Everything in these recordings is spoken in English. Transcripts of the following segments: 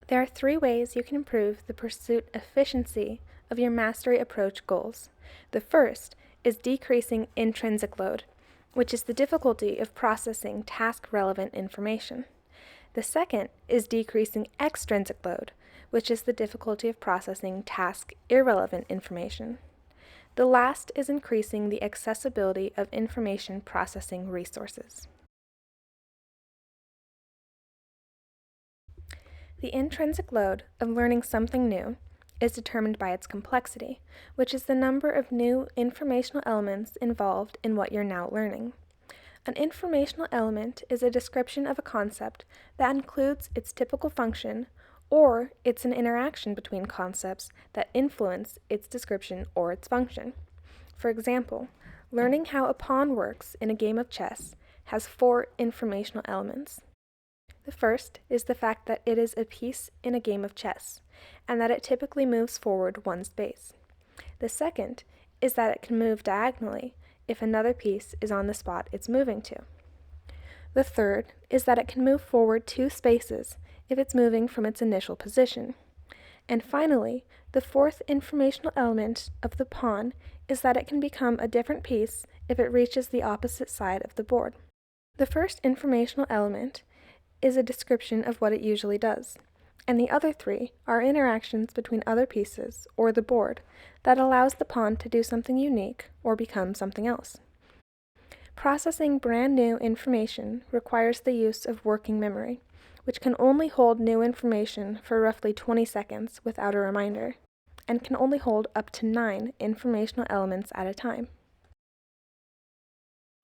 There are 3 ways you can improve the pursuit efficiency of your mastery approach goals. The first is decreasing intrinsic load, which is the difficulty of processing task-relevant information. The second is decreasing extrinsic load, which is the difficulty of processing task-irrelevant information. The last is increasing the accessibility of information processing resources. The intrinsic load of learning something new is determined by its complexity, which is the number of new informational elements involved in what you're now learning. An informational element is a description of a concept that includes its typical function, or it's an interaction between concepts that influence its description or its function. For example, learning how a pawn works in a game of chess has 4 informational elements. The first is the fact that it is a piece in a game of chess, and that it typically moves forward 1 space. The second is that it can move diagonally if another piece is on the spot it's moving to. The third is that it can move forward 2 spaces if it's moving from its initial position. And finally, the fourth informational element of the pawn is that it can become a different piece if it reaches the opposite side of the board. The first informational element is a description of what it usually does, and the other 3 are interactions between other pieces, or the board, that allows the pawn to do something unique or become something else. Processing brand new information requires the use of working memory, which can only hold new information for roughly 20 seconds without a reminder, and can only hold up to 9 informational elements at a time.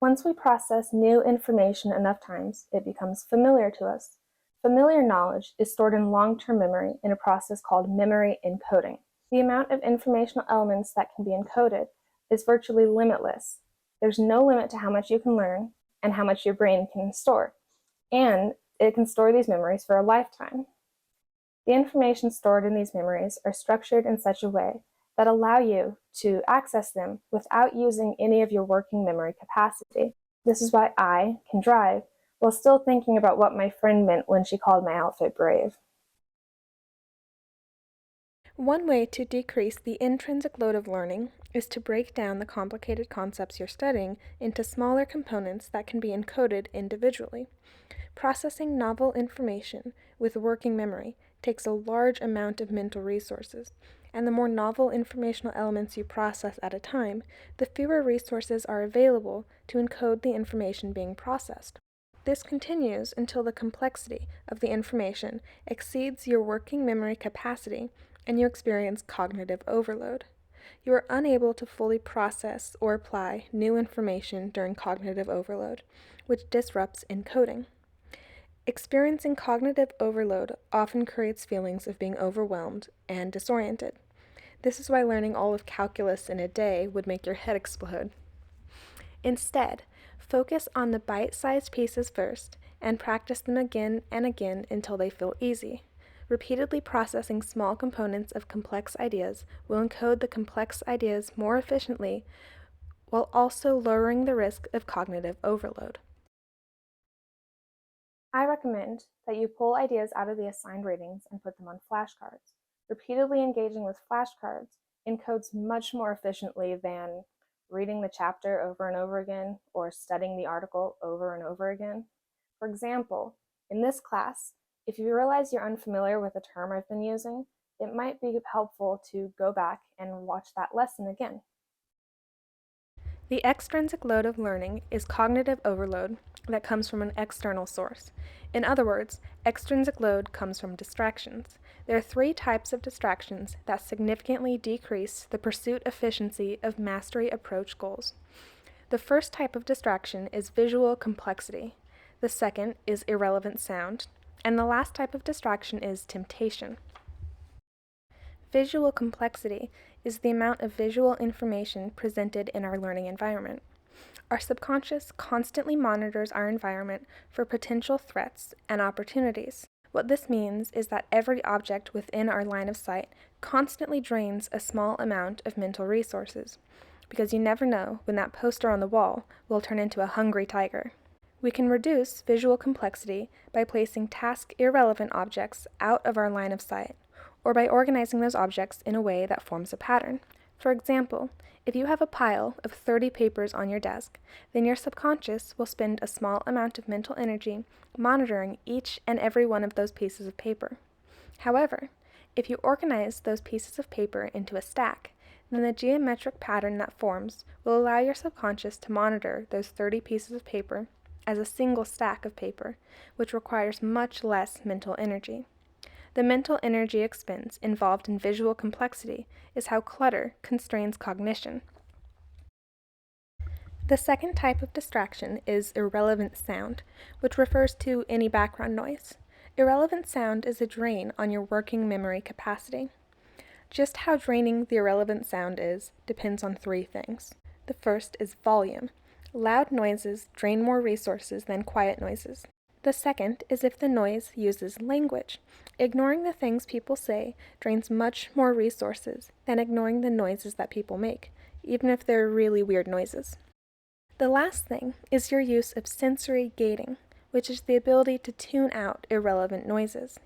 Once we process new information enough times, it becomes familiar to us. Familiar knowledge is stored in long-term memory in a process called memory encoding. The amount of informational elements that can be encoded is virtually limitless. There's no limit to how much you can learn and how much your brain can store, and it can store these memories for a lifetime. The information stored in these memories are structured in such a way that allow you to access them without using any of your working memory capacity. This is why I can drive while still thinking about what my friend meant when she called my outfit brave. One way to decrease the intrinsic load of learning is to break down the complicated concepts you're studying into smaller components that can be encoded individually. Processing novel information with working memory takes a large amount of mental resources, and the more novel informational elements you process at a time, the fewer resources are available to encode the information being processed. This continues until the complexity of the information exceeds your working memory capacity and you experience cognitive overload. You are unable to fully process or apply new information during cognitive overload, which disrupts encoding. Experiencing cognitive overload often creates feelings of being overwhelmed and disoriented. This is why learning all of calculus in a day would make your head explode. Instead, focus on the bite-sized pieces first and practice them again and again until they feel easy. Repeatedly processing small components of complex ideas will encode the complex ideas more efficiently while also lowering the risk of cognitive overload. I recommend that you pull ideas out of the assigned readings and put them on flashcards. Repeatedly engaging with flashcards encodes much more efficiently than reading the chapter over and over again or studying the article over and over again. For example, in this class, if you realize you're unfamiliar with a term I've been using, it might be helpful to go back and watch that lesson again. The extrinsic load of learning is cognitive overload that comes from an external source. In other words, extrinsic load comes from distractions. There are 3 types of distractions that significantly decrease the pursuit efficiency of mastery approach goals. The first type of distraction is visual complexity. The second is irrelevant sound. And the last type of distraction is temptation. Visual complexity is the amount of visual information presented in our learning environment. Our subconscious constantly monitors our environment for potential threats and opportunities. What this means is that every object within our line of sight constantly drains a small amount of mental resources, because you never know when that poster on the wall will turn into a hungry tiger. We can reduce visual complexity by placing task-irrelevant objects out of our line of sight, or by organizing those objects in a way that forms a pattern. For example, if you have a pile of 30 papers on your desk, then your subconscious will spend a small amount of mental energy monitoring each and every one of those pieces of paper. However, if you organize those pieces of paper into a stack, then the geometric pattern that forms will allow your subconscious to monitor those 30 pieces of paper as a single stack of paper, which requires much less mental energy. The mental energy expense involved in visual complexity is how clutter constrains cognition. The second type of distraction is irrelevant sound, which refers to any background noise. Irrelevant sound is a drain on your working memory capacity. Just how draining the irrelevant sound is depends on three things. The first is volume. Loud noises drain more resources than quiet noises. The second is if the noise uses language. Ignoring the things people say drains much more resources than ignoring the noises that people make, even if they're really weird noises. The last thing is your use of sensory gating, which is the ability to tune out irrelevant noises.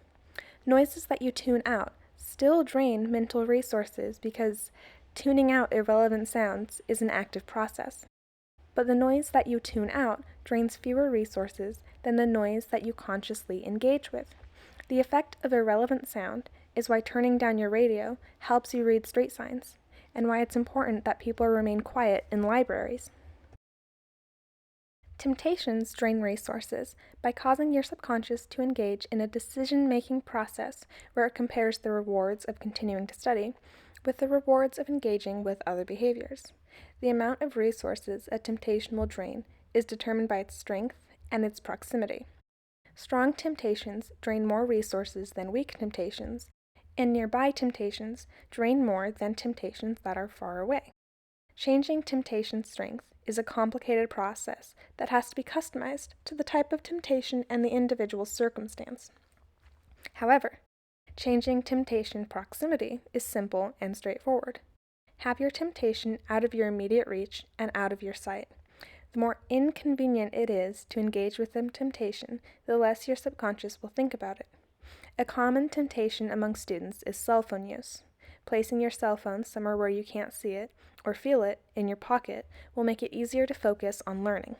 Noises that you tune out still drain mental resources because tuning out irrelevant sounds is an active process. But the noise that you tune out drains fewer resources than the noise that you consciously engage with. The effect of irrelevant sound is why turning down your radio helps you read street signs, and why it's important that people remain quiet in libraries. Temptations drain resources by causing your subconscious to engage in a decision-making process where it compares the rewards of continuing to study with the rewards of engaging with other behaviors. The amount of resources a temptation will drain is determined by its strength and its proximity. Strong temptations drain more resources than weak temptations, and nearby temptations drain more than temptations that are far away. Changing temptation strength is a complicated process that has to be customized to the type of temptation and the individual's circumstance. However, changing temptation proximity is simple and straightforward. Have your temptation out of your immediate reach and out of your sight. The more inconvenient it is to engage with the temptation, the less your subconscious will think about it. A common temptation among students is cell phone use. Placing your cell phone somewhere where you can't see it or feel it in your pocket will make it easier to focus on learning.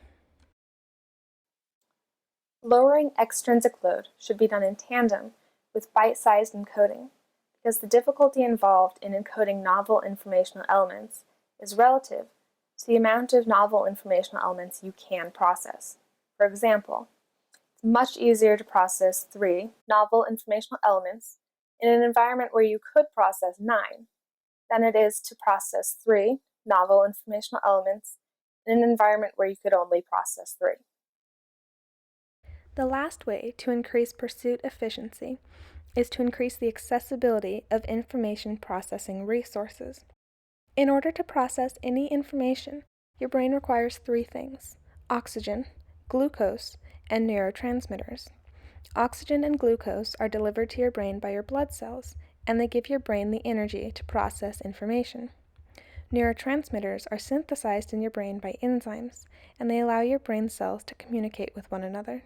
Lowering extrinsic load should be done in tandem with bite-sized encoding, because the difficulty involved in encoding novel informational elements is relative to the amount of novel informational elements you can process. For example, it's much easier to process 3 novel informational elements in an environment where you could process 9 than it is to process 3 novel informational elements in an environment where you could only process 3. The last way to increase pursuit efficiency is to increase the accessibility of information processing resources. In order to process any information, your brain requires 3 things: oxygen, glucose, and neurotransmitters. Oxygen and glucose are delivered to your brain by your blood cells, and they give your brain the energy to process information. Neurotransmitters are synthesized in your brain by enzymes, and they allow your brain cells to communicate with one another.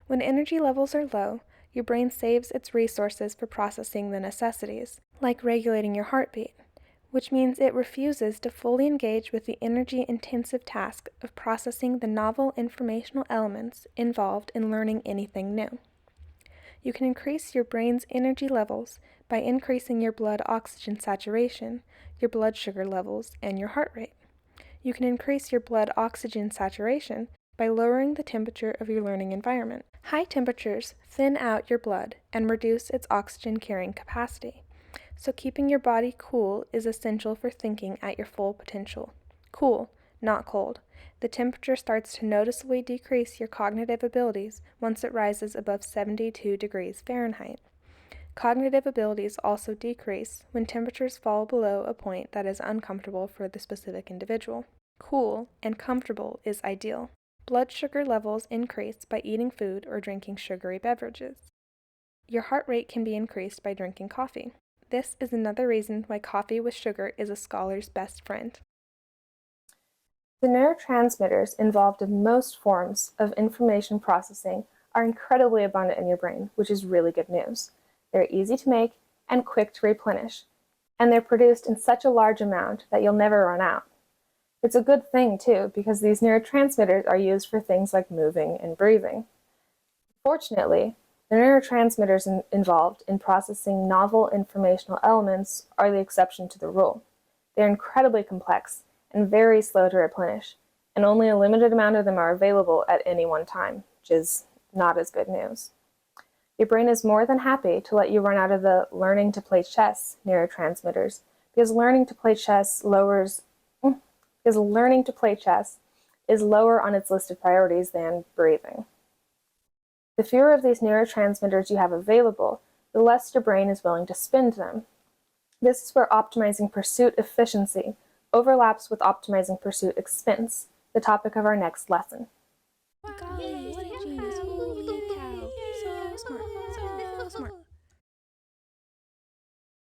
When energy levels are low, your brain saves its resources for processing the necessities, like regulating your heartbeat, which means it refuses to fully engage with the energy-intensive task of processing the novel informational elements involved in learning anything new. You can increase your brain's energy levels by increasing your blood oxygen saturation, your blood sugar levels, and your heart rate. You can increase your blood oxygen saturation by lowering the temperature of your learning environment. High temperatures thin out your blood and reduce its oxygen carrying capacity, so keeping your body cool is essential for thinking at your full potential. Cool, not cold. The temperature starts to noticeably decrease your cognitive abilities once it rises above 72 degrees Fahrenheit. Cognitive abilities also decrease when temperatures fall below a point that is uncomfortable for the specific individual. Cool and comfortable is ideal. Blood sugar levels increase by eating food or drinking sugary beverages. Your heart rate can be increased by drinking coffee. This is another reason why coffee with sugar is a scholar's best friend. The neurotransmitters involved in most forms of information processing are incredibly abundant in your brain, which is really good news. They're easy to make and quick to replenish, and they're produced in such a large amount that you'll never run out. It's a good thing, too, because these neurotransmitters are used for things like moving and breathing. Fortunately, the neurotransmitters involved in processing novel informational elements are the exception to the rule. They're incredibly complex and very slow to replenish, and only a limited amount of them are available at any one time, which is not as good news. Your brain is more than happy to let you run out of the learning to play chess neurotransmitters because learning to play chess is lower on its list of priorities than breathing. The fewer of these neurotransmitters you have available, the less your brain is willing to spend them. This is where optimizing pursuit efficiency overlaps with optimizing pursuit expense, the topic of our next lesson.